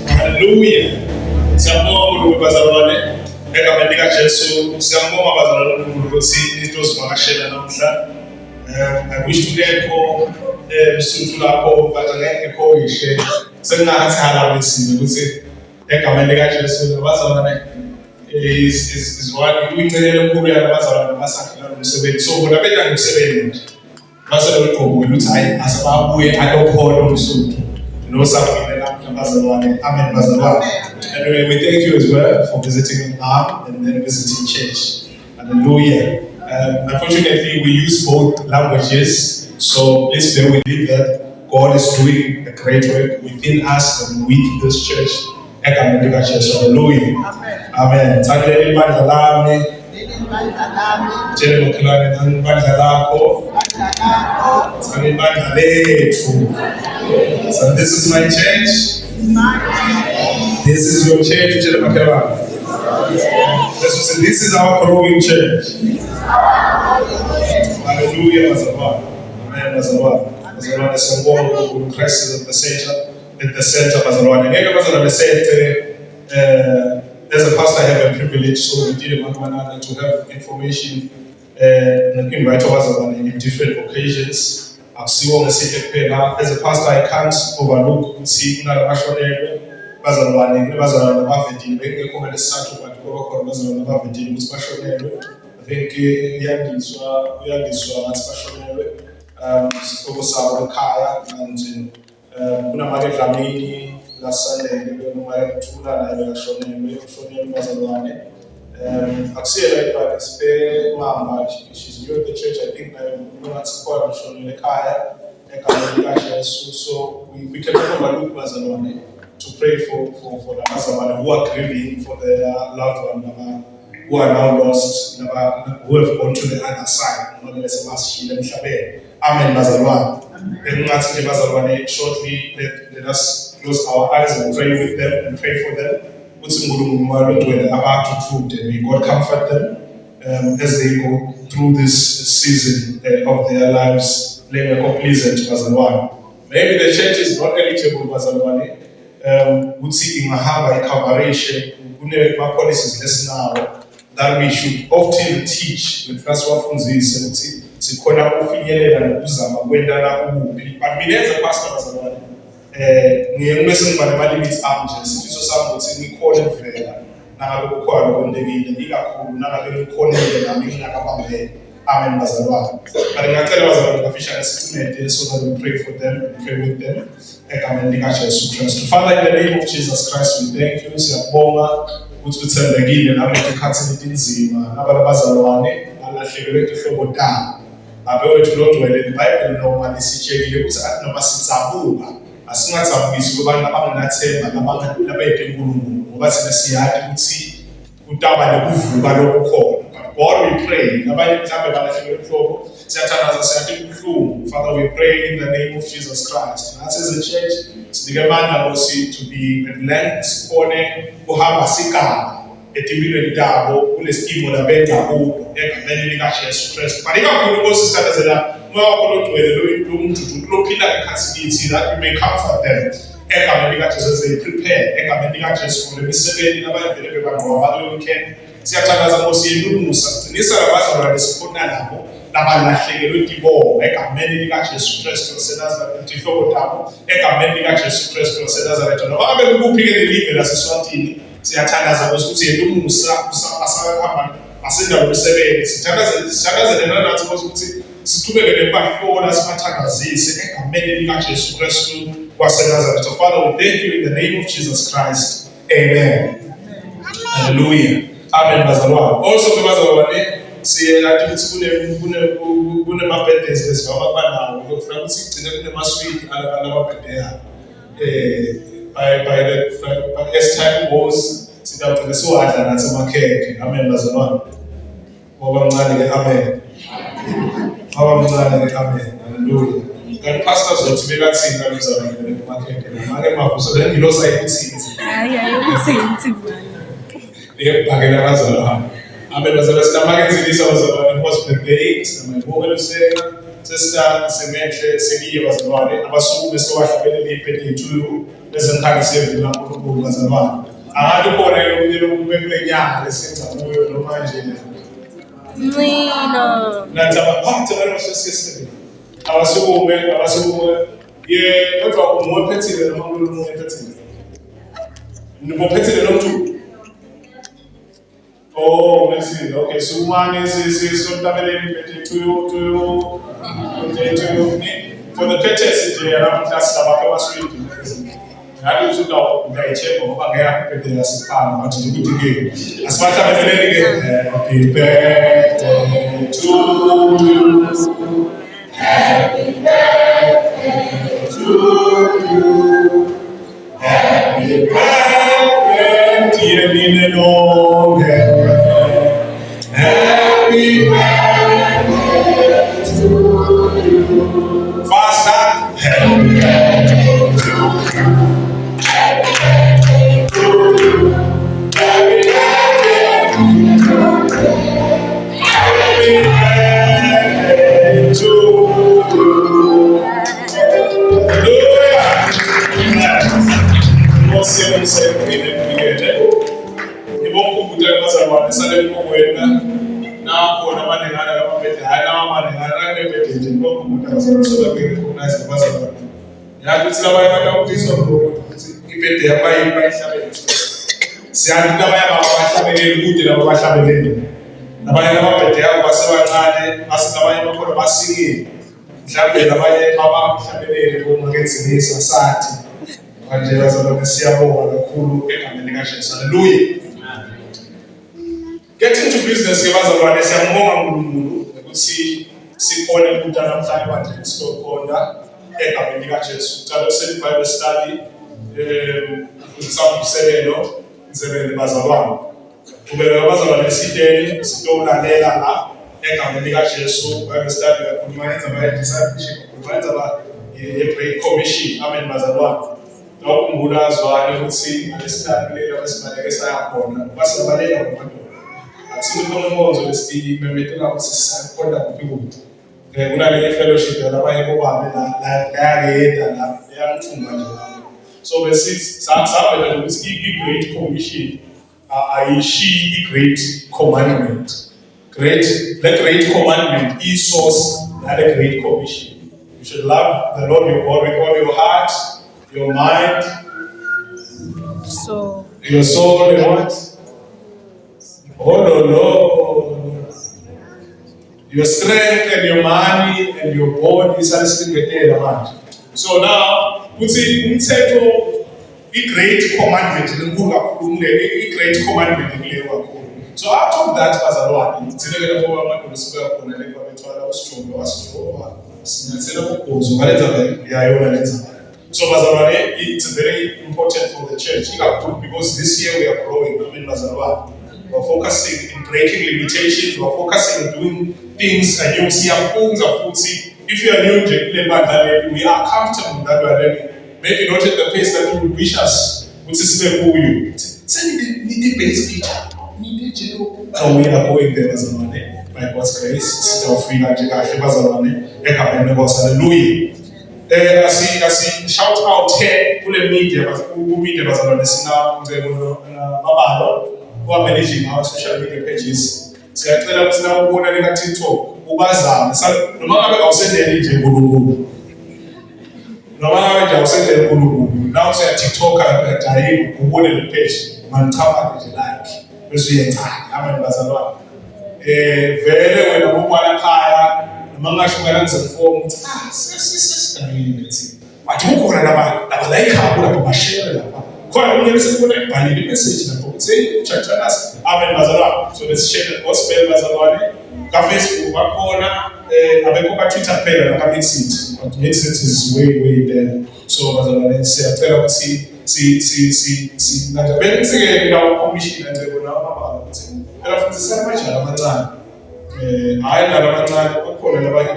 Hallelujah. Siyabonga bazalwane. Egameni lika Jesu siyabonga bazalwane ukuthi nitozivakashela namhla. I wish to get msuthu lapho but ngekho ishe sengathi hala wesizwe ukuthi egameni lika Jesu bazalwane is one uyincelelo enkulu yabazalwane abasakhela umsebenzi. So bona beda umsebenzi. Basele uqobo ukuthi hayi asababuye atokhona umsuthu. No sabine namhla bazalwane. Amen bazalwane. Anyway, we thank you as well for visiting Mom and then visiting church. Hallelujah. Unfortunately, we use both languages, so please bear with me that God is doing a great work within us and with this church. Hallelujah. Amen. Thank So this is my church. This is your church. This is our growing church. Hallelujah. Amen. Christ is at the center. At the center. As a pastor, I have a privilege, so we did one another to have information and invite us in different occasions. As a pastor, I can't overlook last Sunday, she's new at the church. I think so we can never overlook Mazalwane to pray for the Mazalwane who are grieving for their loved one, who are now lost, who have gone to the other side. Amen, Mazalwane. Shortly, let us close our eyes and pray with them and pray for them. May God comfort them as they go through this season of their lives. Maybe the church is not eligible, Bazalwane. My policies less now that we should often teach with first one but me as a pastor, Bazalwane. Amen, Bazalwane. But in the official statement, so that we pray for them and pray with them. Father, in the name of Jesus Christ, we thank you. God, we pray. Father, we pray in the name of Jesus Christ. And as a church, to be at length, that we may comfort them. As they prepare, Father, we thank you in the name of Jesus Christ. Amen. Hallelujah. Amen, Bazalwane. Also, Bazalwane, see, I think it's good my birthdays. There's no one now. Sweet by as time goes, sit down to the sword and answer my cake. Amen, Bazalwane. Amen. Amen. Hallelujah. And pastors don't make that sing in the market. So then he knows I could see it. Yeah, back in the Amen. As the market is this was birthday sinamayiboka luseka sesita semehle sekiye bazalwane abasuku besewahlabelele ibirthday to you lezenkhani sevila uNkulunkulu bazalwane angathi khona yomlilo kule nyanga lesenza kuyo noma nje Nina. nathi abaphathi abasesesebe abasukume ye kodwa umuphethile noma umuphethile nibophethile nomntu. Oh, let's see. Okay, so one is so to you. For the purchase, around that's about sweet. I do so that check over here, but there's a car, but it's a good game. As much as happy birthday to you. Happy birthday to you. Happy birthday, dear Nina Long. Happy birthday to you. Faster. Happy birthday to you. Happy birthday to you. Happy birthday to you. Happy birthday to you. Hallelujah. Você sempre ibonkubuta bazalwane salekuwena nakho namanengana lababedala namanengana lebedede ibonkubuta bazalwane soberecognize bazalwane yakuthi labanye bakubizwa ukuthi ibede yabayihlabele siyathi labanye abahlabeleli kude labo bahlabeleli labanye lababede yabo basebancane labanye bakhona basikile mhlawumbe labanye babahlabeleli bomakenzimisa sathi manje bazalwane siyabonga kakhulu egameni likaJesu. Hallelujah. Getting to business bazalwane siyambonga uNkulunkulu ukuthi sikhona ukuthi namhlanje manje sizokhona egameni likaJesu. Cela useli Bible study usambuselelo nzebele bazalwane. Ubeka bazalwane sideni sitolalela la egameni likaJesu. Bible study yakhuluma ngenza discipleship, kuyenza ye-Great Commission. Amen bazalwane. Ukukhumbula azwane ukuthi lesitakulela besibaleke sayakhona basibalela ngomuntu asikhona umonzo lesitili memetela ukuthi sisakhona kuphi kuphi kunale fellowship labanye bobabe la yayeda la yamthunga nje so besithi sabela ukuthi i-Great Commission ayishi i-Great Commandment the Great Commandment is source and the Great Commission. You should love the Lord your God with all your heart, your mind, your soul, and what? Oh no. Your strength and your money and your body is so now, umthetho i-Great Commandment i-Great Commandment. So out of that, bazalwane, sinekela ngoba amadolo sibuya khona le kwabethwala usijombe wasijova sinyathela ukugozwa ngalenza yayona lenza. So bazalwane, it's very important for the church because this year we are growing. I mean bazalwane, we're focusing in breaking limitations, we're focusing on doing things and you see if you are new to we are comfortable that we are learning. Maybe not at the pace that you would wish us, which is very cool. Send the basic how we are going there as a money by God's grace. Sit down free and take bazalwane ekamene God's hallelujah. I see shout out here kule media bazalwane sina ngezelo babalo who are managing our social media pages. Siyacela ukuthi na ubona leka TikTok ubazame noma ngabe awusendele nje uNkulunkulu. Noma ngabe nje awusendele uNkulunkulu. Now say TikTok akadayi ubone le page manichama nje like. Bese uyencane amen bazalwane vele wena ubona ekhaya noma ngashukela ngizefona ukuthi sesidayile thi wathi ukhona la ikhaya lapho bashare lapha khona umuntu esekubona ibhalile imessage lapho ukuthi uchachanas amen bazalwane so let's share the gospel bazalwane ka Facebook bakhona abekho ka Twitter phela la ka Mixit but Mixit is way there so bazalwane siyacela ukuthi si benzeke la commission nje bona ababa ukuthi phela futhi siyabajala amancane hayi la amancane bakhona labanye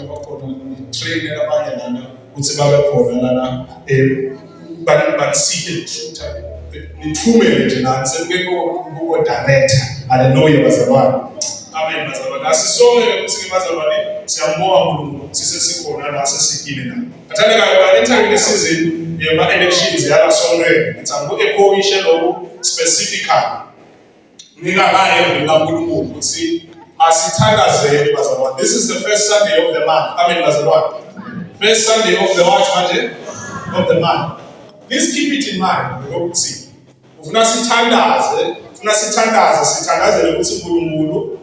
bakhona trainer abanye lana ukuthi babe khona lana banisike shooter nithumele nje nansi sekeko director haleluya bazalwane Amen bazalwane. Asisonke ukuthi bazalwane siyambonga uNkulunkulu sisesikhona la sesikile la. Athandekayo entering season yema elections yala sonke ngithanda ukuechoisha lokho specifically. Ngingakaye ngikaNkulunkulu ukuthi asithandazele bazalwane. This is the first Sunday of the month. Amen bazalwane. First Sunday of the what Monday? Of the month. Please keep it in mind ukuthi ufuna sithandaze sithandazele ukuthi uNkulunkulu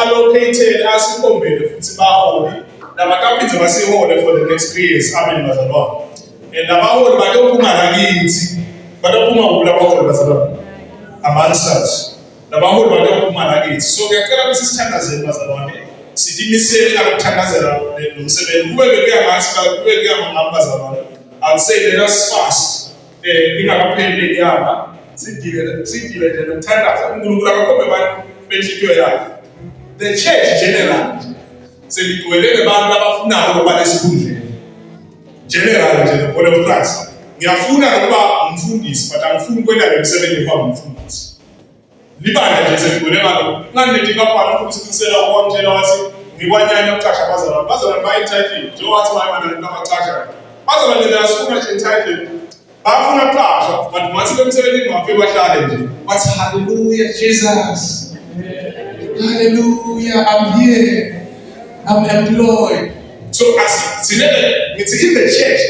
allocated asikhombele futhi baholi nabataphinze basihole for the next 3 years. Amen bazalwane. Nabaholi bayophuma lakithi bayophuma kubulabaholi bazalwane. Amansas nabaholi bayophuma lakithi. So ngiyacela ukuthi sithandazele bazalwane. Sidimisele ukuthandazela lo msebenzi kube bekuya ngambazalwane. I'll say let us fast. Ingakapheli inyanga sidile nje nokuthandaza uNkulunkulu akakhombe abantu benhlitiyo yakhe. The church general seligcwele abantu abafunayo ukuba lesikhundleni. General nje the body of Christ. Ngiyafuna ukuba umfundisi but angifuni ukwenda ngomsebenzi ukuba umfundisi. Libandla nje seligcwele abantu. Ngandeti kaphana ukusiqinisela ukwamtshela wathi ngikwanyanya ukuqasha abazalwane. Abazalwane ba-entitled njengoba wathi bayamana nabaqasha. Abazalwane nje asifuna nje entitled. Bafuna ukuqasha but mathi bemsebenzini bafike bahlale nje. Bathi hallelujah Jesus. Hallelujah, I'm here. I'm employed. So as in the church,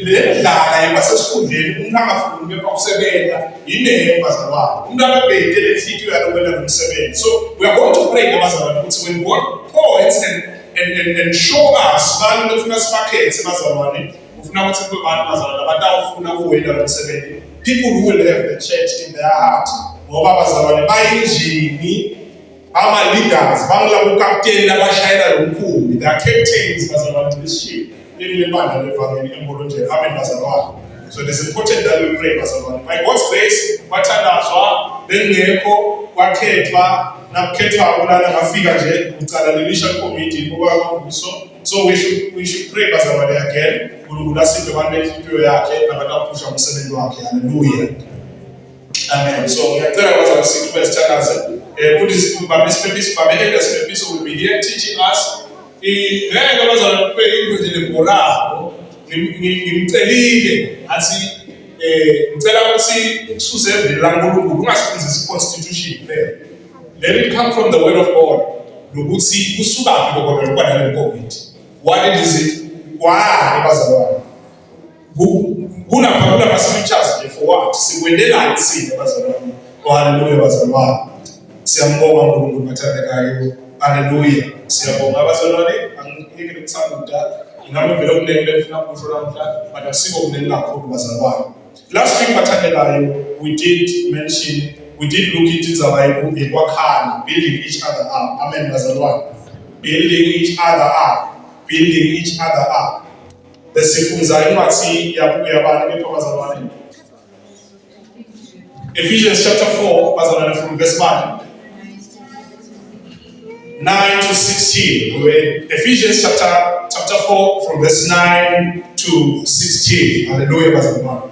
le dlala yabasesikhundleni umuntu angafuni ukusebenza yinema bazalwane. Umuntu ababhekele inhlitiyo yakhe ukwenda nomsebenzi. So we are going to pray bazalwane ukuthi when God points and show us abantu befuna sibakhethe bazalwane ufuna ukuthi kube abantu bazalwane abatawufuna ukuwenda nomsebenzi. People who will have the church in their heart. Ngoba bazalwane bayinjini ama-leaders bangilabo ukapteni abashayela lo mkhumbi. They are captains bazalwane in this ship. Lebandla levangeli embolonjeni. Amen bazalwane. So it is important that we pray bazalwane. By God's grace kwathandazwa bengekho kwakhethwa nakukhethwa kulana ngafika nje ucala le-mission committee kuba kwamvuso. So we should pray bazalwane again. uNkulunkulu asiphe abantu inhlitiyo yakhe nabantu abaphusha umsebenzi wakhe. Hallelujah. Amen. So ngiyacela bazalwane sithi besithandaze. Futhi babesiphephiso will be here teaching us. Ngeke bazalwane kube into nje leborako. Ngimcelile athi ngicela ukuthi ukususe evini laNkulunkulu ungasifundisi constitution kuphela. Let it come from the word of God. Nokuthi kusukaphi lokho lokubana le-COVID. What is it? Why bazalwane? Kunapha ama-scriptures nje for what? Sikwendela isini bazalwane. Hallelujah bazalwane. Siyambonga uNkulunkulu bathandekayo. Hallelujah. Siyabonga abazalwane. Angike ukusabuda. Ingame vele okunene ngifuna ukusho namhla, but akusiko okunene kakhulu bazalwane. Last week bathandekayo we did look into izabayiko ekwakhana, building each other up. Amen bazalwane. Building each other up. Besifunza incwadi yabani bezalwane. Ephesians chapter 4 bazalwane from verse 1. 9 to 16. Ephesians chapter 4 from verse 9 to 16. Hallelujah bazalwane.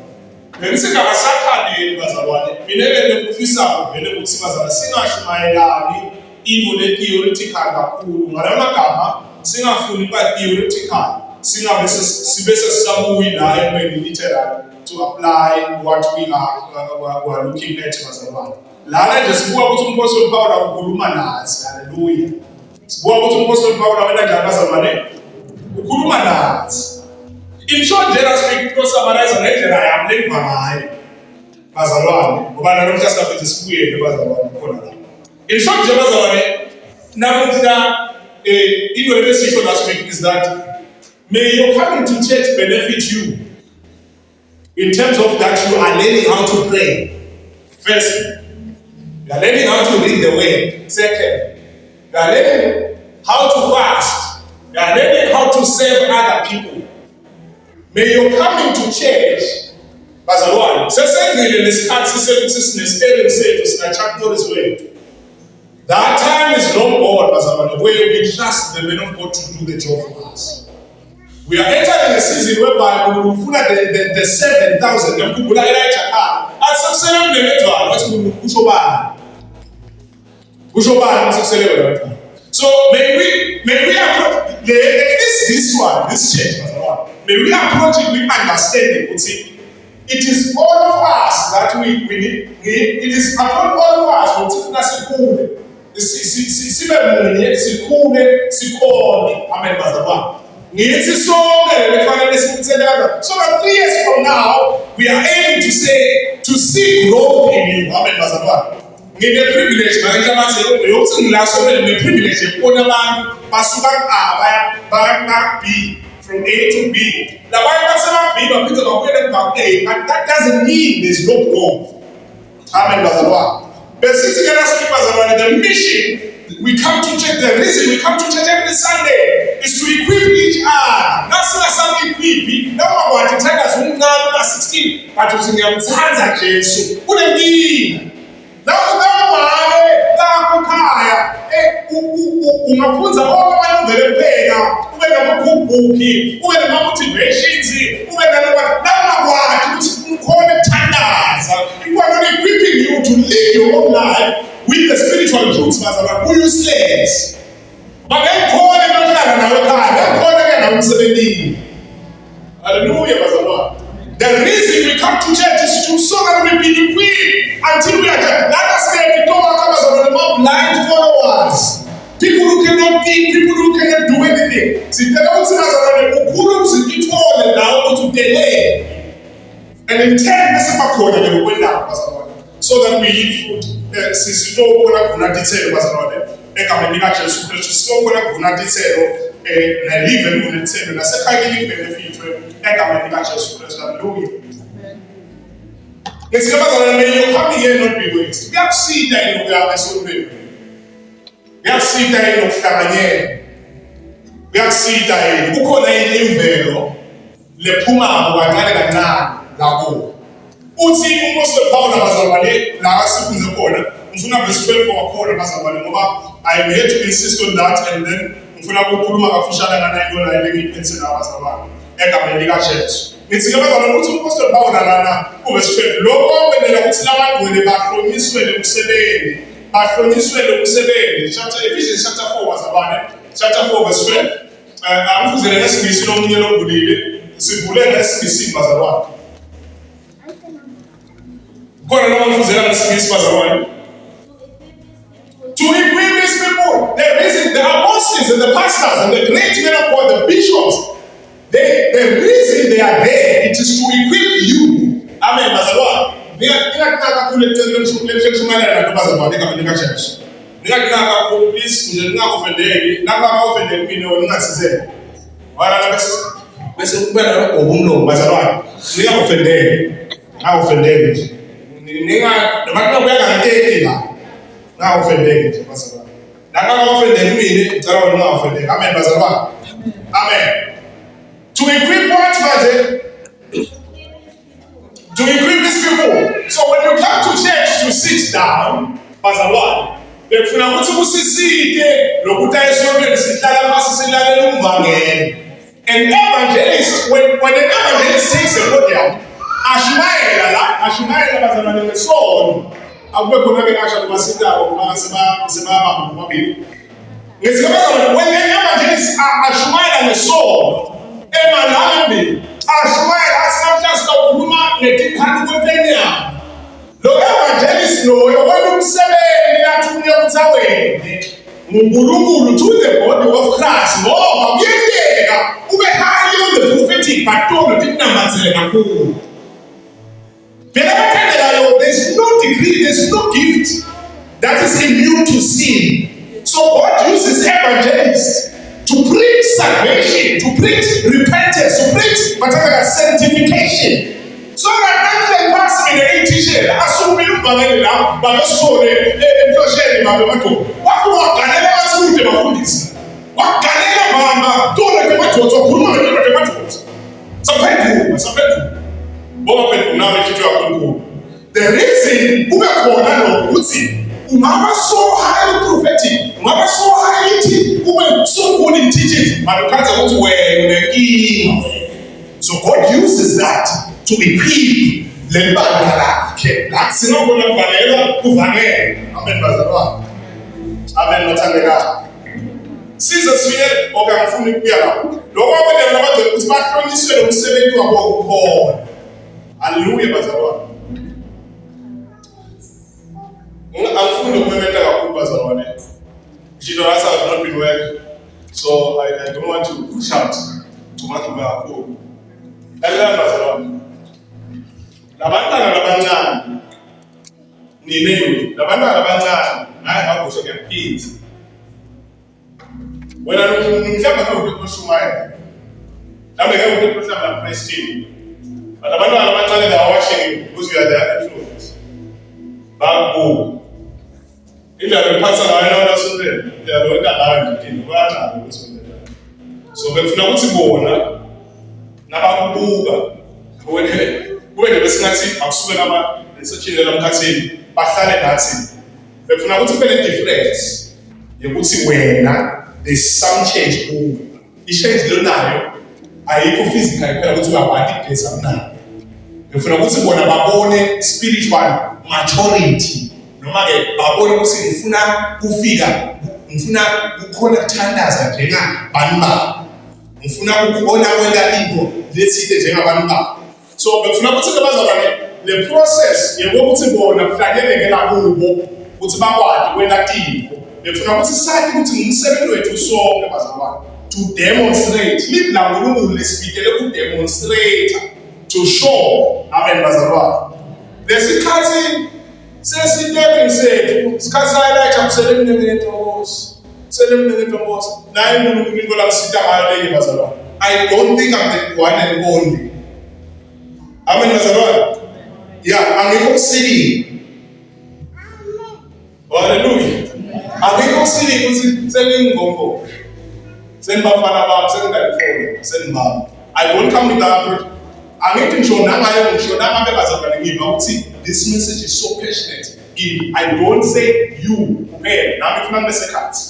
Ngisigaba sakhani bazalwane. Mina ngikufisa vele ukuthi bazalwane singashumayelani into le theoretical kakhulu. Ngalamagama singafuni ba theoretical. Singabe sibe sesabuyi la emeni literal to apply what we are looking at bazalwane. Lana nje sibuka ukuthi umpostoli Paul ukhuluma nathi. Hallelujah. Sibuka ukuthi umpostoli Paul wena njani bazalwane? Ukhuluma nathi. In short, let us speak to summarize ngendlela yamlengwa ngayo. Bazalwane, ngoba nalo sasaphethe sibuyele bazalwane khona la. In short, nje bazalwane, namuhla into lesisho last week is that may your coming to church benefit you in terms of that you are learning how to pray. First, you are learning how to read the word. Second, you are learning how to fast. You are learning how to serve other people. May your coming to church, bazalwane, sesengile nesikhathi sinesipelling sethu sinachapter this way. That time is long gone, bazalwane, where we trust the men of God to do the job for us. We are entering a season whereby we will fill the 7,000. Elijah So may we approach this church, may we approach it with understanding. See, it is all of us that we need. It is upon all of us who take us cool. Amen. So that 3 years from now, we are able to say, to see growth in you. Amen. In the privilege, the privilege from A to B. The Bible says about A, but that doesn't mean there's no growth. Amen. But the mission, we come to church, the reason we come to church every Sunday is to equip each other. That's not something equip. Now I want to tell us when we are 16, but it's in the hands of Jesus. What do you mean? Unafunza wanaovelepeka ube na makubuki ube na motivations ube na watu usikhone tandaza. If we are not equipping you to live your own life with the spiritual truths, who you slaves. But then call them not nawe khaya, then call them na umsebenzini. Hallelujah, bazalwane. The reason we come to church is to so that we be equipped until we are just. Let us get to talk about blind followers. People who cannot think, people who cannot do anything. See, they don't see us around the Ukurum to get forward now to delay. And in 10 minutes, they will win down, so that we eat food. Since you don't want to detail, they come in the church, so you don't want to detail. Na live and unetendo na saka gili benefit eka manikacha Christ. Hallelujah. It's never gonna make you come here not be waste. We have seen that in we are so good. We have seen that in Kamanye. We have seen that in uko na imvelo le puma mwanale na lago. Uti umoso Paul bazalwane la asifunze khona. Mfuna verse 12 for khona bazalwane ngoba I am here to insist on that and then mfuna ukukhuluma kafushane nganayo la ngiphethe nabazalwane egameni lika Jesu. Ngicela bazalwane ukuthi uMaster Paul lana uverse 12 lokho kwendela ukuthi labangcwele bahlonyiswe umsebenzi. Chapter Ephesians chapter 4 bazalwane. Chapter 4 verse 12. Angifuzele ngesingisi lomunye lovulile. Sivule ngesingisi bazalwane. Khona lo ngifuzela ngesingisi bazalwane. To equip these people, the apostles and the pastors and the great men of God, the bishops, the reason they are there, it is to equip you. Amen. Now offended, Pastor. Now offended me, now offended. Amen, Pastor. Amen. To equip what, Pastor? To equip these people. So when you come to church to sit down, Pastor, and evangelist, when an evangelist takes a podium, Ashmael the soul. When an evangelist Ashmael and the soul, Ashmael has not just a woman, the evangelist know you want to say to the body of Christ. More, we highly on the prophetic, but don't there's no degree, there's no gift that is immune to sin. So God uses evangelists to preach salvation, to preach repentance, to preach sanctification. So that nothing pass in the teaching. Assume you banging now, but the story, what can I do? What can I do? The reason Umama so highly prophetic, Umama so highly so good in teaching, so God uses that to equip le bandla lakhe la sinokubona kuvalelwa kuvangele. Amen bazalwane. Amen bathandekayo. Size sifike okangifuna ukuya lapho. Lokho abadala abadala ukuthi bahlonyiswe lo msebenzi wabo ukukhona. Hallelujah bazalwane. Angifuni ukumemeta kakhulu bazalwane. You know, as I've not been well, so I don't want to shout too much about kakhulu. Ela bazalwane. Labantwana labancane. Nini labantwana labancane naye bakusho ngemphizi. Wena mhlawumbe ngeke ushumayela. Mhlawumbe ngeke uhlamba na Prestige. But abantwana abancane they are watching you because you are their influence. Babu. Indaba ephatha ngayo na sondela. Uyalonda nayo ngidini bana ukusondela. So befuna ukuthi bona nabakubuka wena kube besingathi akusuke nama lesitshile lamkhathini bahlale nathi. Befuna ukuthi kube difference yokuthi wena there's some change kuwe. I-change lonayo ayikho physical phela ukuthi uyabati igeza mnandi. Ngifuna ukuthi bona babone spiritual maturity noma ke babone ukuthi ngifuna ukukhona ukuthandaza njengabani babo. Ngifuna ukubona kwenta into leside njengabantu babo. So ngifuna ukuthi bazalwane le process yokuthi bona kuhlangene kubo ukuthi bakwadi kwenta into. Ngifuna ukuthi sathi ukuthi umsebenzi wethu sonke bazalwane to demonstrate live la uNkulunkulu lesibikele ku demonstrate to show amen bazalwane. Lesikhathi sesitebeni sethu sikhathi sayelatsha kuselemnene ntokozo selemnene ntokozo naye uNkulunkulu into la kusita ngayo le bazalwane. I don't think I'm the one and only. Amen bazalwane. Yeah, angikho kusili. Hallelujah. Angikho kusili ukuthi selingombo. Senibafana bami seningayifona senibami. I don't come with that approach. Angithi ngisho nangayo ngisho nangabe bazalwane ngiva ukuthi this message is so passionate. I don't say you kuphela nami ngifuna ngibe sekhathi.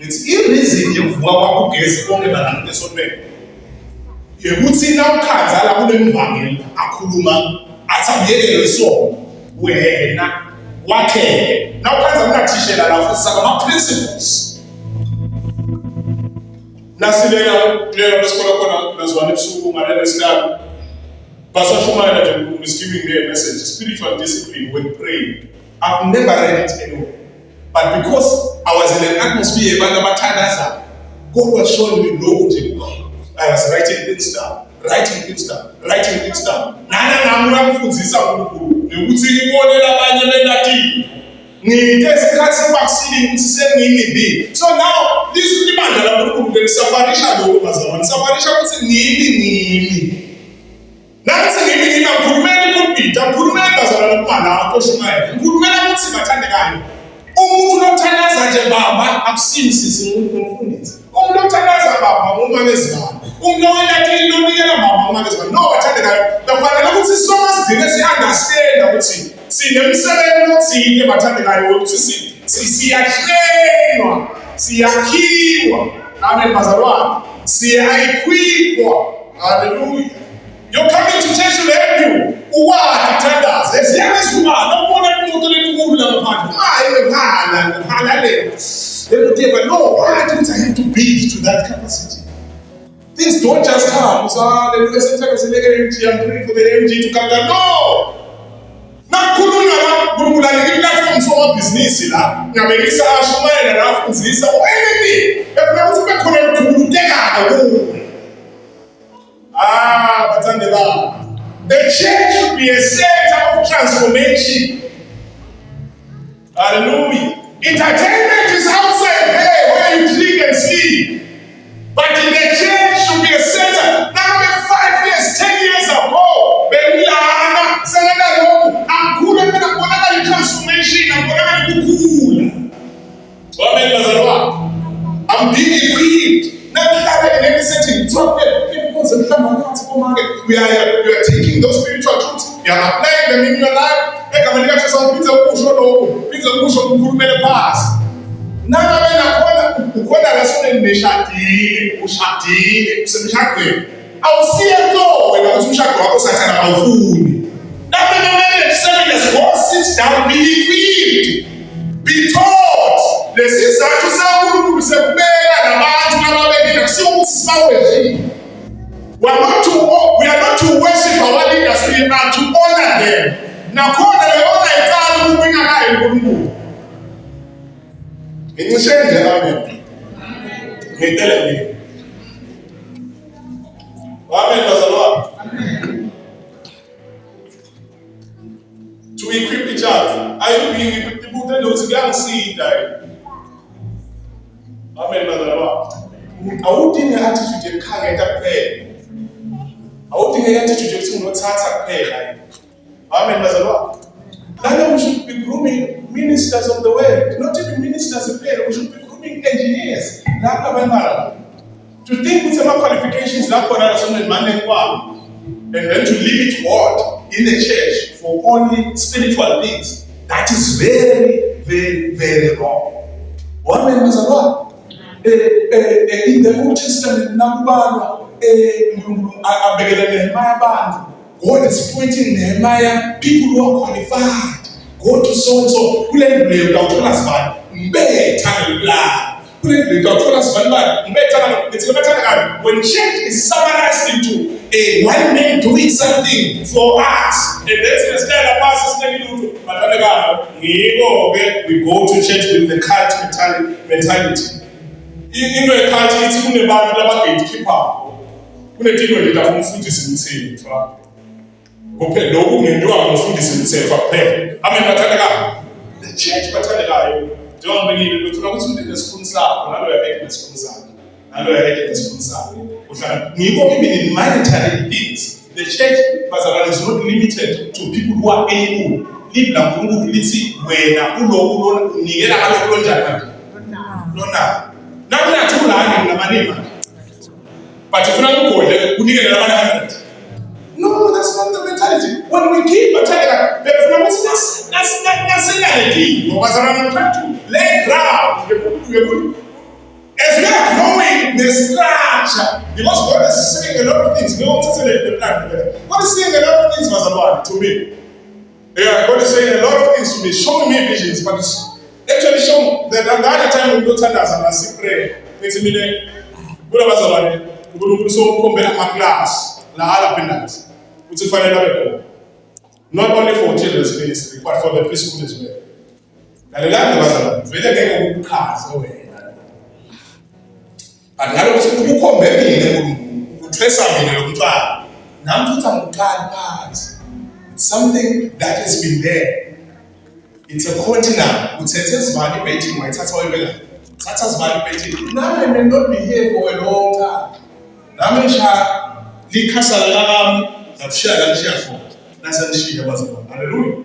It's i-reason yokuvuka kwakho ugezi konke balana lesontweni. Yekuthi nawukhanza la kunemvangeli akhuluma athambiyelele isono wena wakhe. Nawukhanza kunathishela la futhi sama principles. Nasilela besikole khona nazwana ebusuku ngalelo sikhathi. Pastor Shumayela is giving me a message, spiritual discipline when praying. I've never read it anywhere. But because I was in an atmosphere where God was showing me no. I was writing things down. So now, this is the man that I'm safarisha nansi ngibinga ngikhulumela ipulpit ngikhulumela bazalwane kumana akoshumayela ngikhulumela ukuthi bathandekayo umuntu lothandaza nje baba akusinisisi umfundisi umuntu lothandaza baba umamezibani umuntu oyathi lonikela baba umamezibani no bathandekayo bafanele ukuthi sonke sidine si-understand ukuthi sinemsebenzi othile bathandekayo ukuthi siyahlelwa siyakhiwa amen bazalwane siya-equipwa. Hallelujah. You're coming to church to help you. What tenders? As young as you are, don't want to go to the school. But no, why don't I have to build to that capacity? Things don't just come. So I'm praying for the MG to come down. No! Not Kuruna, platform for business. Melissa Shumayela Rafunzisa or anything. If I was to take the church should be a center of transformation. Hallelujah. Entertainment is outside there where you drink and sleep. But in the church should be a center. Now, 5 years, 10 years ago, when we are I'm good at transformation. I'm being equipped. We are taking those spiritual truths, we are applying them in your life. Now the marriage service go sit down, be equipped, be taught. The sister to someone who is a man and a man so we are not to worship our leaders, we are to honor them. Now call them honor a time moving around. In the same amen. He tell me. Amen, Pastor Lord. To equip the child. Are you being equipped? The book that knows you can't see it. Amen, Pastor Lord. I would think the attitude you can't get that prayer. I would think the attitude you not start prayer. Amen, Pastor Lord. Now we should be grooming ministers of the word, not even ministers of prayer. We should be grooming engineers. To think with some qualifications, and then to limit God in the church for only spiritual things. That is very, very, very wrong. Amen, Pastor Lord. In the Old Testament, God is pointing Nehemiah, people who are qualified. Go to so and so. When change is summarized into a one man doing something for us, and that's the style of us. We go to church with the cult mentality. In the country, it's even about the gatekeeper. When they do it, I'm food is insane. Okay, no woman do our food is insane for pay. I mean, the church, don't believe it. But I'm the sponsor. I'm not the sponsor. I'm not the sponsor. Even in monetary things, the church is not limited to people who are able. Live na Mungu bilisi wena ulo nigera alo Lona. Namna tula na manema. But if not go there, we need another 100. No, that's not the mentality. When we keep attacking, that's reality. Because I'm trying to lay ground. As we are growing the structure, because God is saying a lot of things. God is saying a lot of things, to me. Yeah, God is saying a lot of things to me, showing me visions, but it's actually showing that at the other time we go to and see prayer. It's a minute. So compare my class, not only for children's ministry, but for the preschool as well. And the land was very cars away. And now who come baby who dress up in the car. Now put on parts. It's something that has been there. It's a continent. It says validating my that's validating. Now I may not be here for a long time. Now I shall Likasalam of Shah for. That's a she was about. Hallelujah.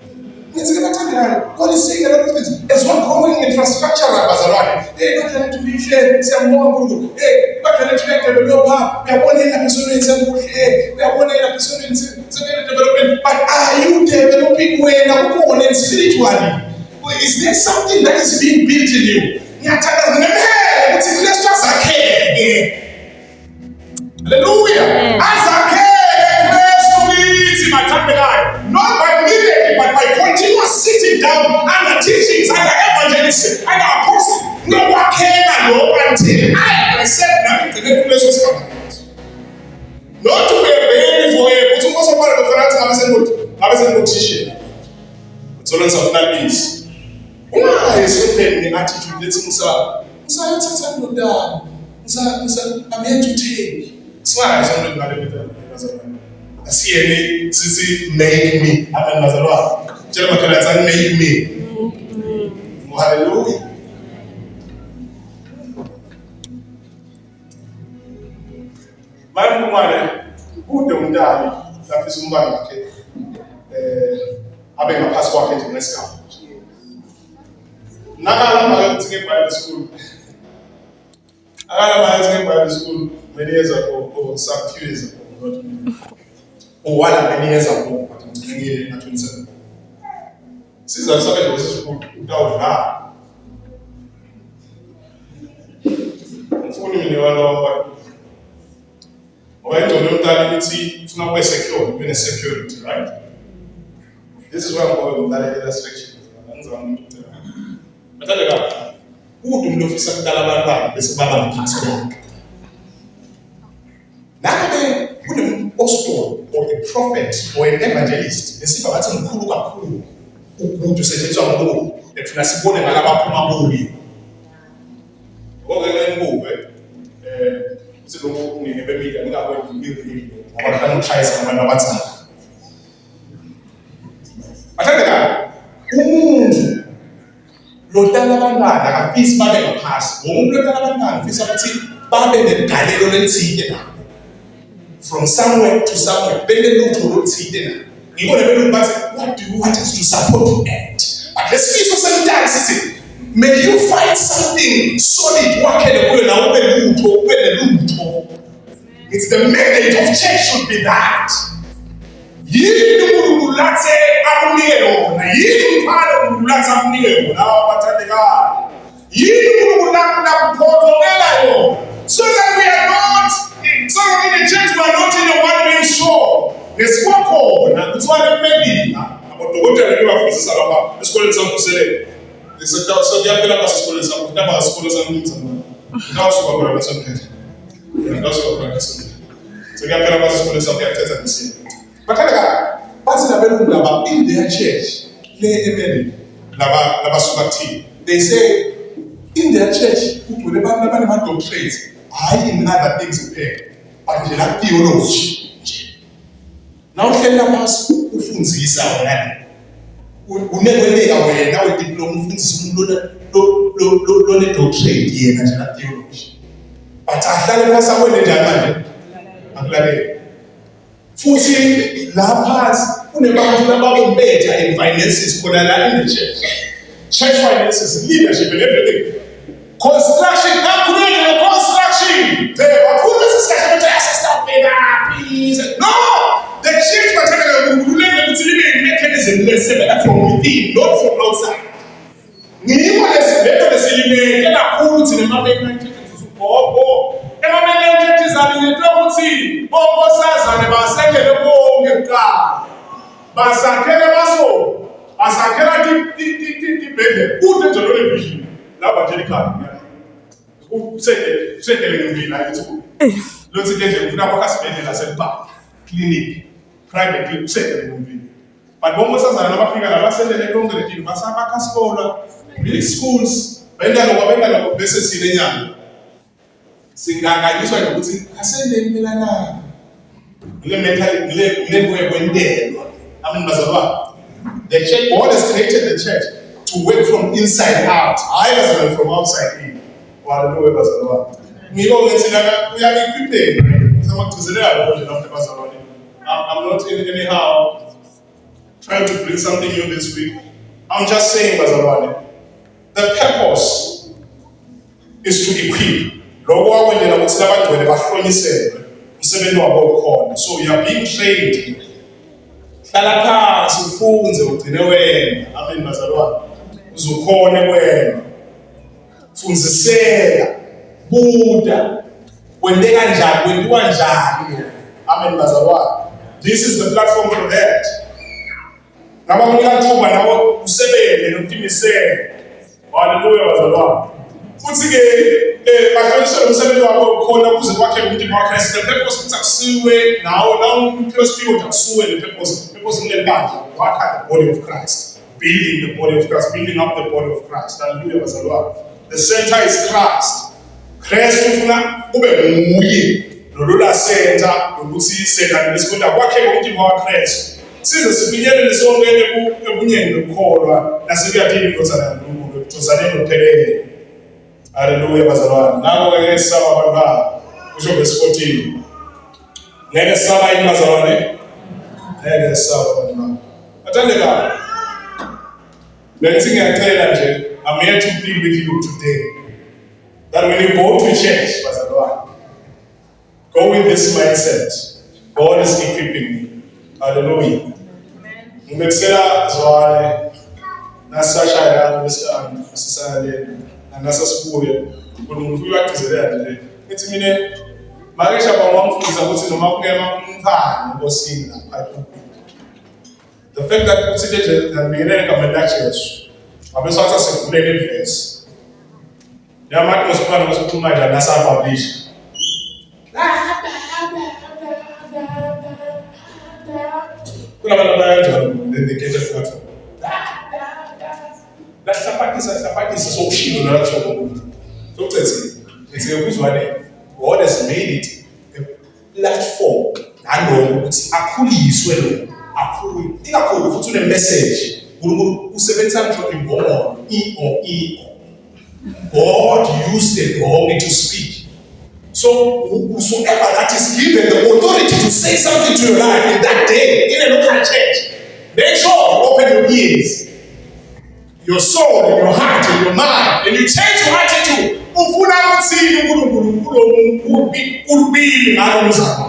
God is saying a lot of things. There's one growing infrastructure at Bazarani. Hey, not going to be shared. Say, more. Hey, not going to connect the developer. We are one in a person in some way. We are one in a person in some development. But are you developing well and spiritually? Is there something that is being built in you? Hallelujah. Not by immediately, but by continuous sitting down under teachings, under evangelists, under apostles. No one came until I myself now to the relations covenant. Not to be a baby for a but also part of the financial teaching. It's all of that means. Why is the attitude let's I'm here to take. So I don't know see any sisi make me. Amen. Nazareth. Tell my parents make me. Hallelujah. Mari kumane kude umdali lafisa umbani wakhe abe ngaphasi kwakhe nje ngesigaba. Nakala makathi Bible school. Akala makathi Bible school many years ago or some few years ago. Or many years ago, but I'm telling you, at 27. Since I started this school, without her, I'm fooling in the world. When to know that it's not secure, even a security, right? This is where I'm going with that illustration. Mathandeka, umuntu umuntu ofisa ukudala abantwana bese baba ngaphansi kwakhe. Nakho kunem-apostle or a prophet or an evangelist esiba bathi mkhulu kakhulu umuntu usetshenziswa ngumuntu ethina sibone ngalabaphuma kubi. Ngoba ngibuve silokhu nginebemida ngakho ngirili ngoba kanutshayisa abantu abathanda. Mathandeka, umuntu lotala abantwana akafisi babe ngaphasi. Ngomuntu lotala abantwana ufisa ukuthi babe negalelo lelithile nabo. From somewhere to somewhere, bengelutho oluthile nabo. Ngibone belungu bathi, what do you want us to support you at? But lesifiso semntana sithi, may you find something solid wakhele kuyo nawe ube lutho, ube nelutho. It's the mandate of church should be that. Yini umuntu lathe amunike yona, yini umphalo umuntu lathe amunike yona abathandekayo. Yini umuntu lathe kuphotokela yona. So that we are not, so that in the church we are not in a one-man show. Nesikukhona kuthiwa lemedina abodokotela bebafundisa lapha esikoleni samvuselelo. Sokuyaphela pha esikoleni sakho, kutaba isikole samnumzana. Ngawusuka khona besemphethe. Ngawusuka khona besemphethe. Sokuyaphela pha esikoleni sakho kuyathetha ngesimo. Mathandeka, bathi nabelungu laba in their church, le eMelika, laba suka kuthini. They say in their church kugcwele abantu abanama-doctorates, hayi in other things kuphela, but nje la theology nje. Now uhleli phasi ufundisa wena. Unekweleka wena we-diploma ufundisa umuntu lone-doctorate yena nje la theology. But ahlale phasi akwele njani manje? Akulalele. Futhi lapha kunebantu ababombetha in finances khona la in the church. Church finances, leadership and everything. Construction, upgrading construction. They were put this discussion to stop it up, please. No! The church material will learn to live in mechanism less from within, not from outside. Nimo lesebeto lesilime kena kulu tsine mabeka church zusupopo. Emabeka church zalinetwa ukuthi bonke sazane basekele bonke kuqala. Basakhele baso. Basakhela tibhedlela. Kude nje lo vision. Lapha nje likhaya. Usekele ngempila yethu. Lo nje nje ufuna kwakha sibhedlela selipha. Clinic. Privately usekele ngempila. But bonke sazana nabafika la basendele konke letini basaba kaskola. Big schools. Benda lokho bese sine nyanga. Singakanyiswa ukuthi asendele mina na. Le mental le kwendelwa. Bazalwane. The church, God has created the church to work from inside out. I was from outside in. Hallelujah, bazalwane. Ngiko ngithina we are equipping. I'm not anyhow trying to bring something new this week. I'm just saying, bazalwane, the purpose is to equip. Lokho akwendela ukuthi labagcwele bahlonyiseke umsebenzi wabo ukhona. So you are being trained. Hlala phansi ufunze ugcine wena. Amen bazalwane. Uzukhona wena. Funziseka. Buda. Kwendeka njani, kwenziwa njani. Amen bazalwane. This is the platform for that. Naba kunika thuba nabo usebenze nokutimisela. Hallelujah bazalwane. Futhi ke bakhanyiswa umsebenzi wabo khona ukuze kwakhe umndeni wakhe. The purpose ukuthi akusiwe nawo philosophy akusiwe the purpose ngilebandla wakha the body of Christ, building the body of Christ, building up the body of Christ. Hallelujah bazalwane. The center is Christ. Christ ufuna ube nguye lolula center lokuthi center lesikunda kwakhe umndeni wakhe. Size sifinyelele sonke ebunyeni lokholwa nasekuyadini intodzana kaNkulunkulu kuthozane nophelele. Hallelujah bazalwane. Nako ke sisaba abantu ba kusho verse 14. Ngeke sisaba yini bazalwane? Ngeke sisaba abantu ba. Athandekayo. Bengithi ngiyacela nje, I'm here to plead with you today that when you go to church bazalwane, go with this mindset. God is equipping me. Hallelujah. Ngibekisela zwane nasashaya besana sisale nasasibuye umuntu uyagcizelela nje ethi mina makesha bamamfundisa ukuthi noma kungema umphane nkosini lapha. The fact that utsithe ngibingelela igama likaJesu. Abesathi sivulele ivesi. Yamathi ngosiphana ngosikhuluma njani asapublish. Kunabantu abayanjalo then they get a platform. Lahlapakisa sokushilo la kusho umuntu. Sokuthi ukuzwane God has made it a platform naloko ukuthi akhuliswe lo akhulu ikakhulu futhi une message uNkulunkulu usebenzisa ngisho imbono God used the wrong to speak. So whosoever that is given the authority to say something to your life in that day in a local church, make sure you open your ears, your soul, and your heart, and your mind, and you change your attitude. Ufuna ukuthi uNkulunkulu ubili ngalo mzamo.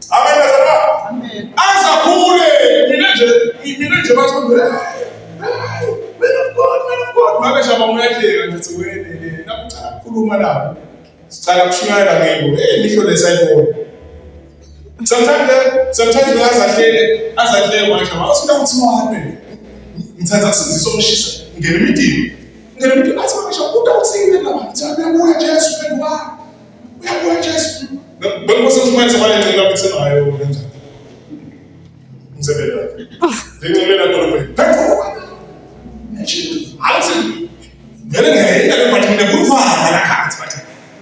Amen. Amen. Azakhule mina nje bathi man of God. Makashaba uyahleka nje wena nakucala ukukhuluma nabo. Sicala kushumayela ngibo. Nihlo lesayibona. Sometimes azahleke washo. Awusifuna ukuthi wahambe. Ngithatha kusizisa umshisa. Ngene meeting. Athi makasha uthini la bantu. Uyabuya Jesu phendula. Uyabuya Jesu. Bengikose kushumayela balethela ukuthi hayo kanjani. Ngizebela. Ngicela dolobheni.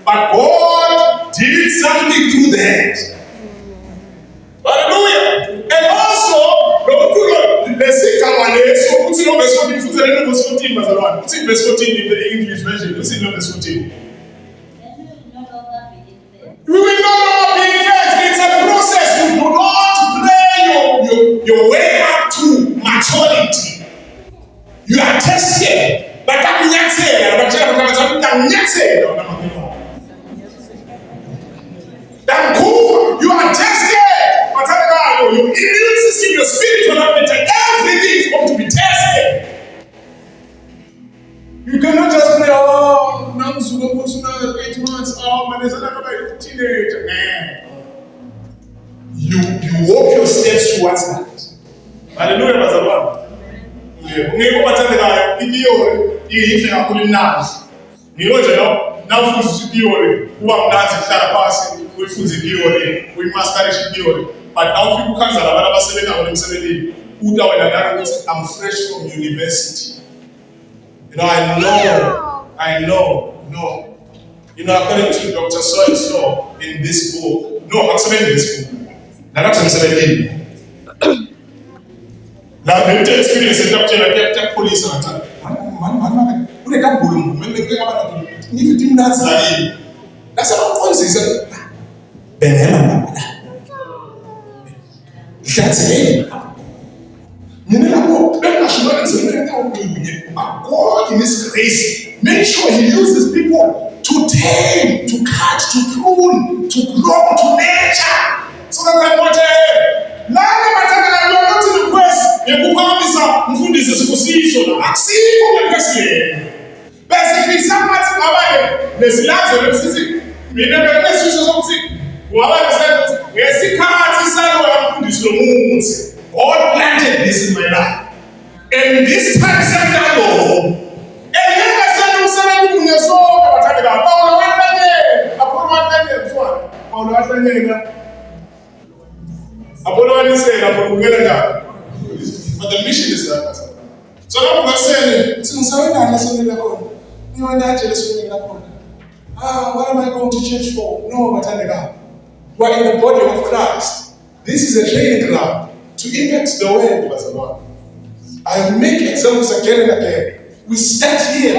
But God did something through that. Hallelujah. And also, verse 14 in the English version. Listen to verse 14. We will no longer be in faith. It's a process. You do not pray your way up to maturity. You are tested. But I'm not saying you are tested. But your immune system, your spiritual appetite, everything is going to be tested. You cannot just say, oh, now 8 months, oh, man, there's another teenager. You walk your steps towards that. Hallelujah, Brother One. Ngeke bathandekayo itheory iyihle kakhulu imnandi. Ngiyoje nawufuza itheory kuba mnandi hlala phansi uyifunza itheory uyimasterisha itheory but awufika ukhanza labantu abasebenza emsebenzini uthi wena ngani ukuthi I'm fresh from university. I know. According to Dr. So in this book, I'm saying this book. Not I'm saying now, the experience is that the police are attacked. Man, they can't pull him. When they come out, if you think that's like, that's about policies. That's it. God in His grace, make sure He uses people to tame, to cut, to prune, to grow, to nurture, so that I want to. Yekukwamisa mfundisi sikusizo la asikho ngekwesiye bese fisamathi ngabaye nesilazo lesisi mina bekwesisho sokuthi wabona senze ngesikhathi salo yamfundisi lomuthi God planted this in my life and this time sentalo engeke senomsebenzi kungesonke bathandeka Paulo wahlanye mfwana Paulo wahlanyeka Apollo wanisela ngokungena njalo. But the mission is that. So now we're saying, what am I going to church for? No, we're in the body of Christ. This is a training ground to impact the world as a one. I make examples again and again. We start here,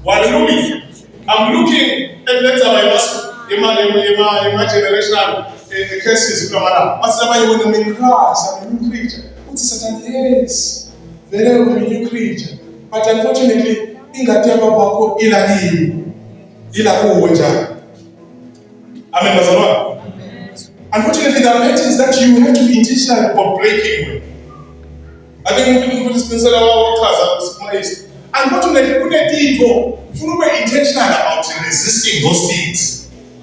Hallelujah. I'm looking at my generational cases. What's the when I'm in class? I'm a new creature. What's Satan? Yes, very well, a new creature. But unfortunately, unfortunately, there are patterns that you have to be intentional about breaking with. I think for this consider our class, unfortunately, we are intentional about resisting those things.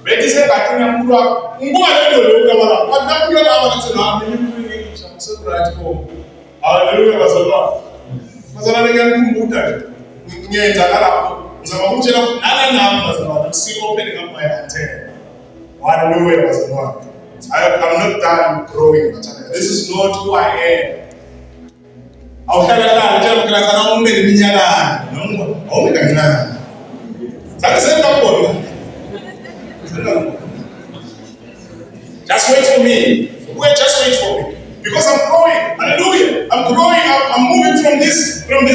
Bethi sengathina umuntu wakho. Ngibona lo kamara. But namuntu wakho athi no, I'm so right home. Hallelujah bazalwane. Bazalwane ngiyakumbutha ngiyenza lapho. Ngizama ukutshela nala nami bazalwane see opening up my heart. Hallelujah bazalwane. I'm not done growing. This is not who I am. Awuhlala njalo ukuzana ume neminyaka noma awume kancane. Sakusenza khona. Just wait for me. Just wait for me. Because I'm growing. Hallelujah. I'm growing. I'm moving from this level to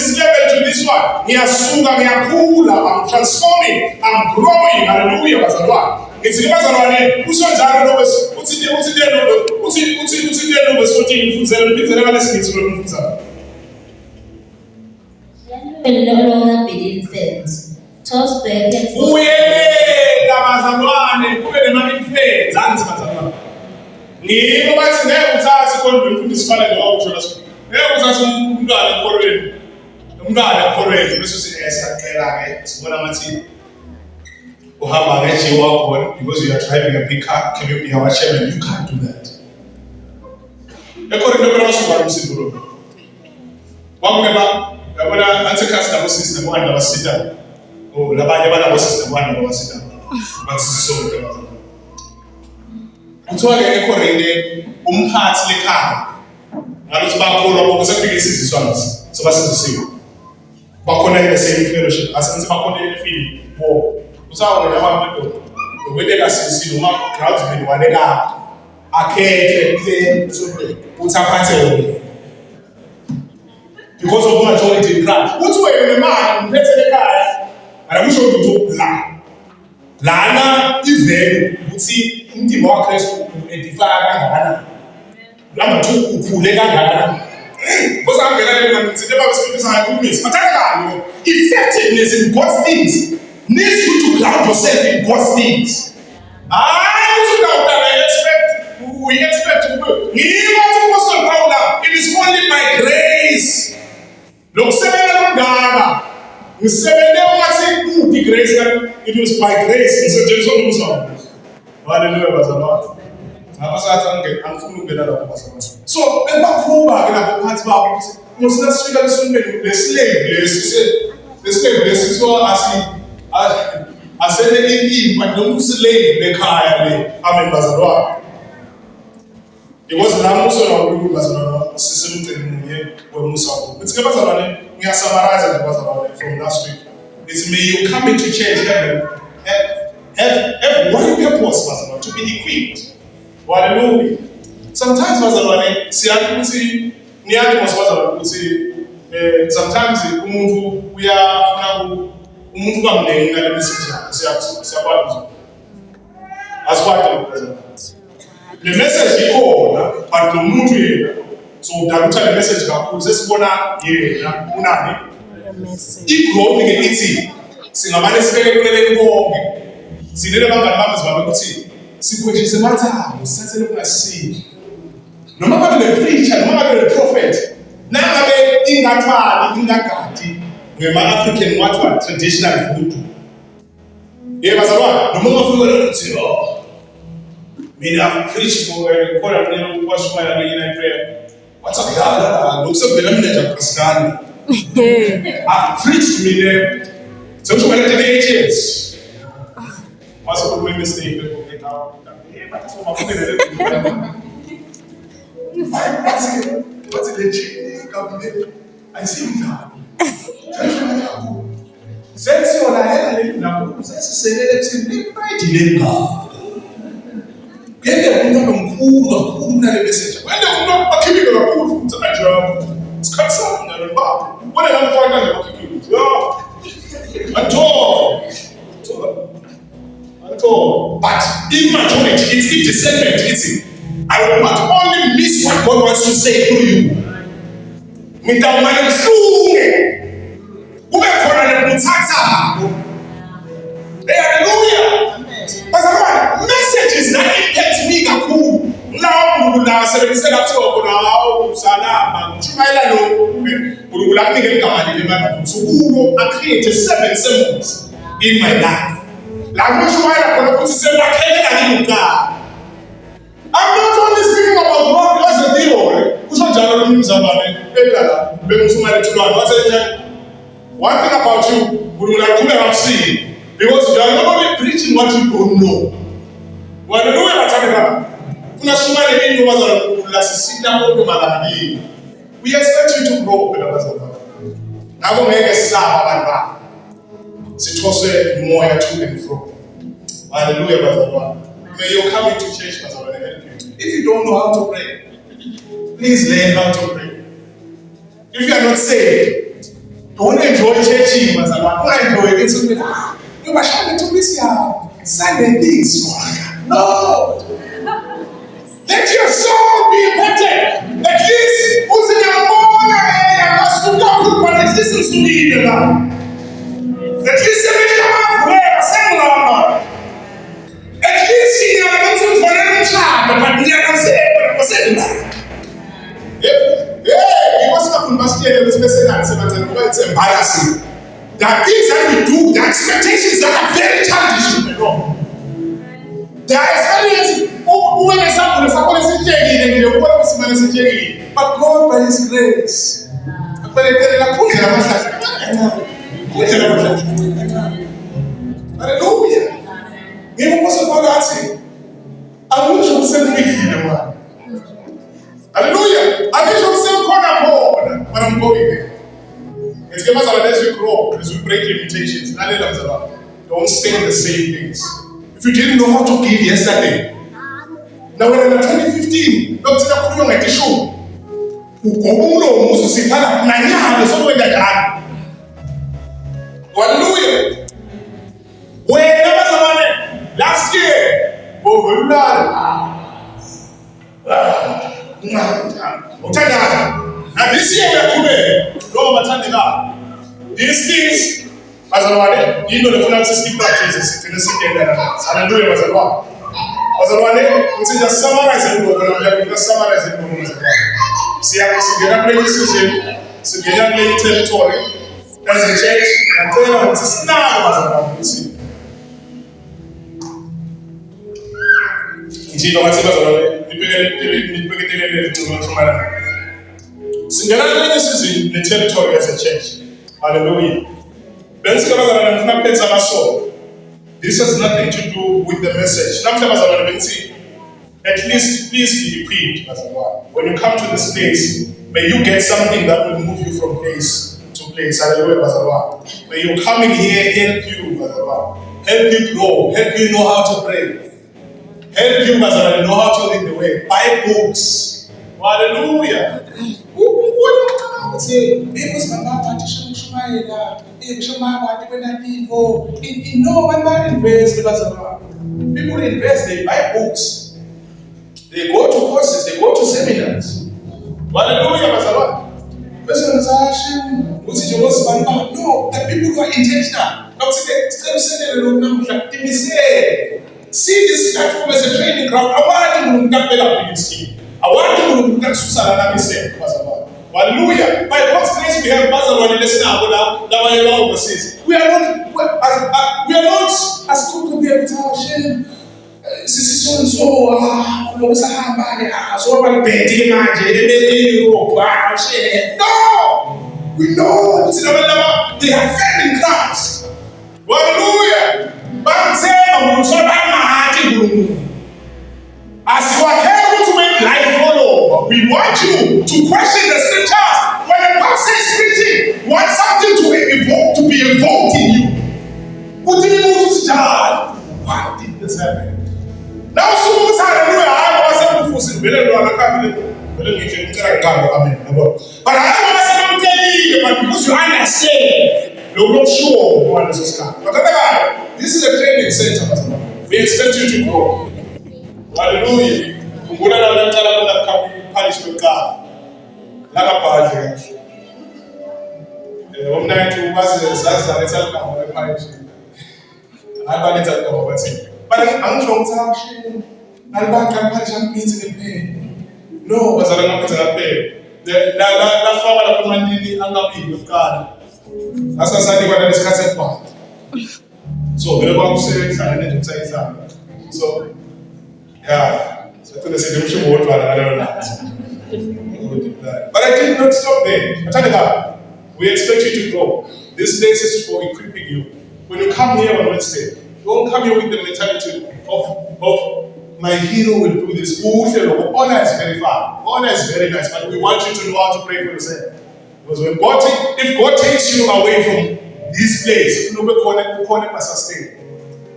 this one. Ngiyasuka ngiyakhula. I'm transforming. I'm growing. Hallelujah bazalwane. It's bazalwane usonjalo lo uthi lo wesothini mfuzela uphizela kalesithi lo mfuzela. When no longer be infants, tossed back and forth. Uyela bazalwane kube nema-infants angithi bazalwane. Ngiko bathi ngeke uthathe ikhondom mfundisi fana njengoba usho la sibili. Ngeke uthathe umntwana ekhorweni. Umntwana ekhorweni bese uthi siyacela ke sibona ngathi uhamba ngejiwa wakho because you are driving a big car. Can you be our chairman? You can't do that. Ekhorweni lokho basuka umsindo lo. Wakungeba yabona anti-cast nabo sister nabo nabasita. Oh labanye abanabo sister nabo nabasita. Bakusisonke bazalwane. Kuthiwa ke ekhoreni umphathi lekhaya ngaluthi bakholwa bonke sekufike isiziswa ngisi sobasizisiwe bakhona ile same fellowship asenze bakhona ile feeling bo usawo nabantu ukweteka sisi noma crowds benwaneka akhethe kule sonke uthaphathe wona because of majority in Christ kuthiwa yena nemali umphethe lekhaya akakusho ukuthi lana ivele ukuthi indima waKristu edifaka kangakanani lamathu ukhule kangakanani because angena le manje sithi babesifundisa ngakumisa athakala effectiveness in God's things needs you to ground yourself in God's things. We expect to go. It is only by grace. Look, it was by grace. It's a Jerusalem. Hallelujah, bazalwane. So, embakuba ke lapho phansi babo ukuthi musasifika lesonto le slave so asele impimpa noma slave bekhaya le amen bazalwane. Because la muso na uNkulunkulu bazalwane sisemceni munye wemusa wakho. Ukuthi ke bazalwane ngiyasummarize nje bazalwane from last week. It's may you come into church have one purpose bazalwane to be equipped. Hallelujah. Sometimes bazalwane siyathi ukuthi niyathi masibazalwane ukuthi sometimes umuntu uyafuna umuntu kamnengi ngale message yakhe siyabona asikwade bazalwane. Le message ikhona but lo muntu yena so udakutha le message kakhulu sesibona yena unani i-growth ke ithi singabane sibeke eceleni konke sinele bangani bami sibabe ukuthi sikhweshise mathambo sithathele kungasini noma babe le preacher noma babe le prophet nangabe ingathwali ingagadi ngema-African wathiwa traditional voodoo bazalwane noma ungafika lokuthi mina I've preached for khona mina ukwashumana ngeNight prayer wathi akudala lokusebenzela mina nje akusikani I've preached mina sokushumana nje 8 years was a good mistake but so what's the chick I see that sense ona hela le na sesiselele thini pride lenga Kende umuntu omkhulu kakhulu nale message. Wende umuntu akhiphe kakhulu futhi ajabu. Sikhatsana nalo baba. Wona lamfaka nje bakhiphe. But in majority, it's in discernment. It's I will not only miss what God wants to say through you. Mitamani mfunge. Ube khona nemuthatha. Hallelujah. Bazalwane, messages that impact me kakhulu. Lawo ngula sebenzisela kuthoko nawo usalama. Uchumayela lo. Ukulapha igama leli manje. So uko I create 7 symbols in my life. I'm not only speaking about God as a theory. One thing about you, because you are not only preaching what you don't know. We expect you to grow. More to and fro. Hallelujah. May you come into church and help you. If you don't know how to pray, please learn how to pray. If you are not saved, don't enjoy church. Don't enjoy it. You must have to miss your Sunday things. No. Let your soul be impacted. At least, who's in your morning? Listen to me. At least, at least he has for every child, but he has said, he was not from Bastia, it's embarrassing. There are things that we do, the expectations that are very childish to the wrong. There are experiences who when someone is but God by His grace. Hallelujah. Even was about that thing. I wish you send me in one. Hallelujah. I wish you send corner board when I'm going there. It's given us as we grow, as we break limitations. Don't stay in the same things. If you didn't know how to give yesterday, now when in 2015, don't sit up at the show. Hallelujah. When last year, now this year we are today. These things, as I you know the finances practices in the city. Hallelujah, as I just summarize it. See, I was to get up territory as a church and tell them it's now as a see. In the territory as a church. Hallelujah. This has nothing to do with the message. At least, please be equipped as well. When you come to this place, may you get something that will move you from place to place. Hallelujah. May your coming here help you, help you grow, help you know how to pray, help you know how to lead the way. Buy books. Hallelujah. People invest, they buy books. They go to courses, they go to seminars. Hallelujah. No, the people who are intentional. See this platform as a training ground. I want to hallelujah. By God's grace, we have Bazalwane listening overseas. We are not as good to be able to shame. So no, we know they are fed in Christ. Hallelujah. As you are able to make life follow, we want you to question the scriptures. When the pastor is preaching, want something to be evoked in you. Why did this happen? Now, hallelujah, I was but I want to tell you, because you understand, you will not show what is this kind. But this is a training center. We expect you to grow. Hallelujah. Punishment God. But I'm trying to I'm not compassion means in pain. No, but I'm not going to pay. That father of Mandini and the people with God. As I said, you want to discuss it. So vele kwakusehlangene nje ukusayisana. So yeah, so to the same word but I did not stop there. We expect you to grow. This place is for equipping you. When you come here on Wednesday, don't come here with the mentality of my hero will do this. Honor is very far. Honor is very nice, but we want you to know how to pray for yourself. Because when if God takes you away from this place, you must sustain.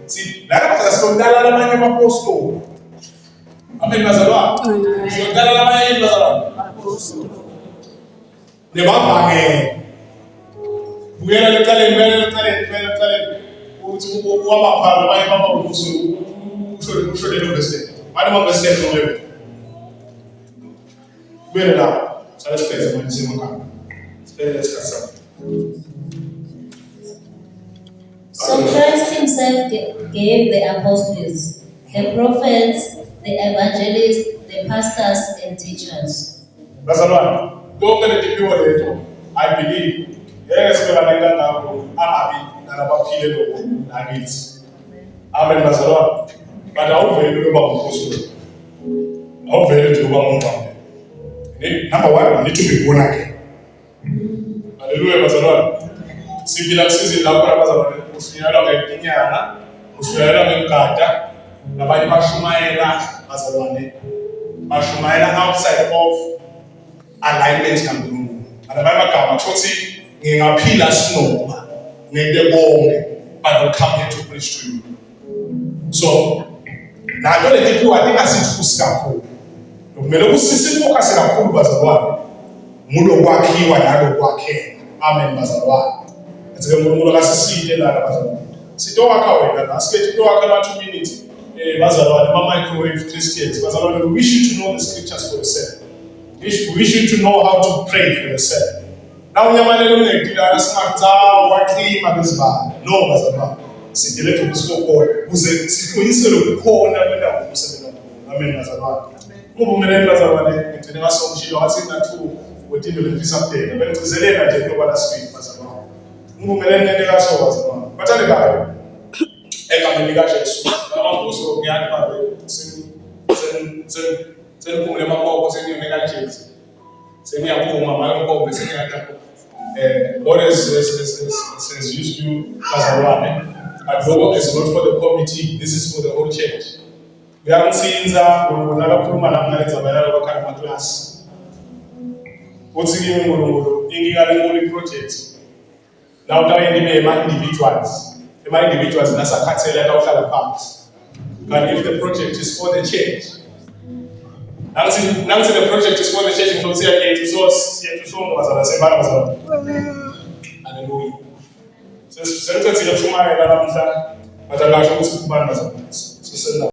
See, that was a apostle. Amen, Mazalwa. So Mazalwa. Never forget. We are the talent. So Christ himself gave the apostles, the prophets, the evangelists, the pastors, and teachers. I believe. Yes, we are going Amen, Mazalwa. But how very you about apostle? How very you about number one, we need to be born again. Hallelujah, Mazalwa. Sibila sisi lakora Mazalwa. Usinyala ngekinyana, usinyala ngekata, nabanye bashumayela Mazalwane. Bashumayela outside of alignment kaMlungu. Anabanye magama kusho ngingaphila sinoma ngeke bonke but will come here to preach to you. So nato le tiphiwa tingasithusi kakhulu. Kumele usisifocus kakhulu bazalwane. Mulo kwakhiwa nalo kwakhela. Amen bazalwane. Ezike umuntu akasisite la bazalwane. Sitowakha wena la sike sitowakha la 2 minutes. Bazalwane ma microwave Christians. Bazalwane, we wish you to know the scriptures for yourself. We wish you to know how to pray for yourself. Now unyamalelo ngedila singathi waqhima bezibani. No bazalwane. Sidile kubusikho kuze siqinisekile ukukhona kwendawo umsebenzi. Amen bazalwane. Kuvumelene bazalwane ngithini ngasomshilo wathi nathu wetinde levisa kuphela. Bengcizelela nje ngoba la speak bazalwane. Kuvumelene nento kaso bazalwane. Bathande kayo. Egameni lika Jesu. Amambuso ngiyani babe seniphumule emakoko seniyoneka Jesu. Seniyaphuma mayakhombe seniyada. God has used you bazalwane. But Logo is not for the committee, this is for the whole church. We haven't seen that we will never put my class. What's in the project? Now, individuals, that's a cancel out of the past. But if the project is for the church, now the project is for the church, and say, hallelujah. Sentence ya chuma ya dalamza, matangazo kusikubana za